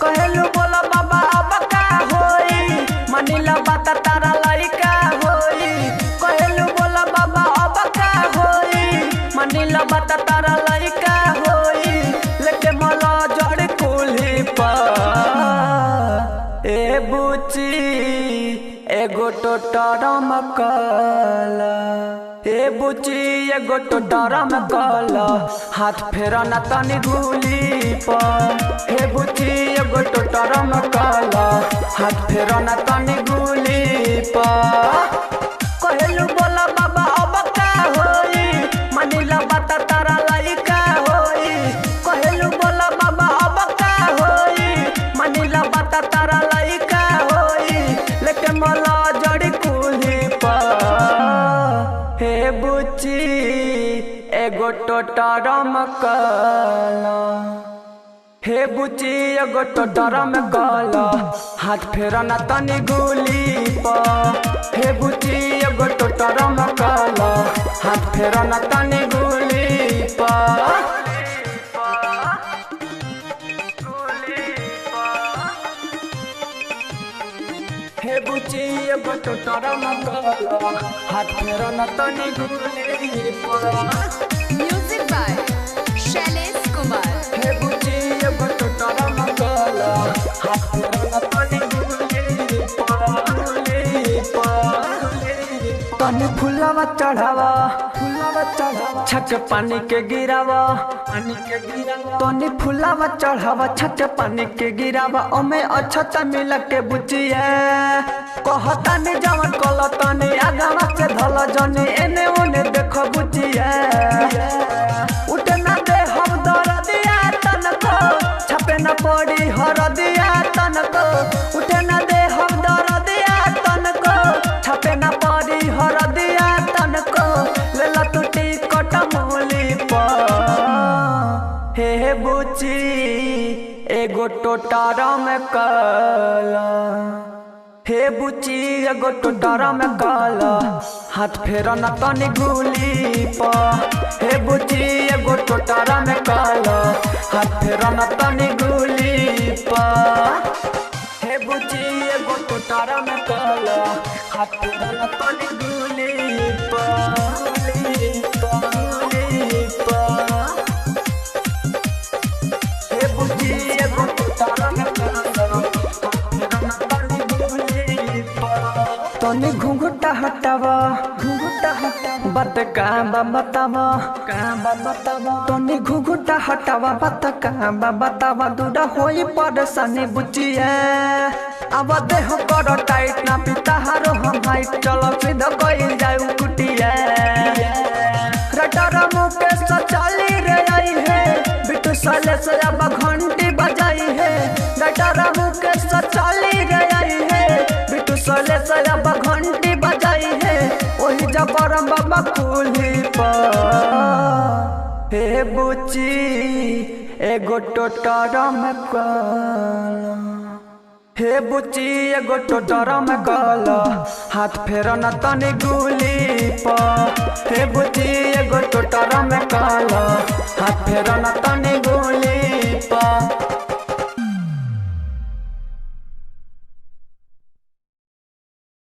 कहलू बोला बाबा अब का होई मनीला बात तारा लइका होई। कहलू बोला बाबा अब का होई मनीला बात तारा लइका होई। लेके मला जड़ कुल्ही पर ए बुची एगो टोटरम कला ए बुची एगो टोटरम कला हाथ फेरा न तनी गुली पर। हे बुची एगो टोटरम कला हाथ फेरा न तनी गुली पर। कहलू बोला बाबा अब का होई मनीला बात तारा लइका होई। कहलू बोला बाबा अब का होई मनीला बात तारा लइका होई। लेके मला जड़ी कुल्ही पर हे बुची एगो टोटरम कला। हे बुची एगो टोटरम कला हाथ फेरा न तनी गुली पर। हे बुची एगो टोटरम कला हाथ फेरा न तनी गुली पर। हे बुची एगो टोटरम कला हाथ फेरा न तनी गुली पर। Music by Shailesh Kumar. हे बुची एगो टोटरम कला हाथ फेरा न तनी गुली पर। तनी फुलावा चढ़ावा छक पानी के गिरावा तनी फुलावा चढ़ावा छक पानी के गिरावा। ओमे अच्छा मिल के बुचिया कहता नि जवन कल तनी आगावा से धल जनी एने ओने देखो बुचिया। उठे ना दे हम दर दिया तनको छपे न पड़ी हर दिया तनको। उठे ना दे हम दर दिया तनको छपे न पड़ी हर दिया तनको। लेला तू टिकट मूली पर हे बुची एगो टोटरम कला। हे बुची एगो टोटरम कला हाथ फेरा न तनी गुली पर। हे बुची एगो टोटरम कला हाथ फेरा न तनी गुली पर। हे बुची एगो टोटरम कला हाथ फेरा न तनी गुली पर। हे बुची एगो टोटरम कला तनी घुंघटा हटावा बात का बतावा तनी घुंघटा हटावा बात का बतावा। दूरा होई परेशानी बुचिया अब देह कर टाइट ना पिता हारो हम हाइट। चलो सीधा कइल जाऊ कुटिया रटर मुकेश चली रे आई है बिटू साले से अब घंटी बजाई है। रटर मुकेश चली रे आई है बिटू साले से अब घंटी बजाई है। वही जबरम बाबा कुल्ही पर हे बुची एगो टोटरम कला। हे बुची एगो टोटरम कला हाथ फेरा न तनी गुली पर। हे बुची एगो टोटरम कला हाथ फेरा न तनी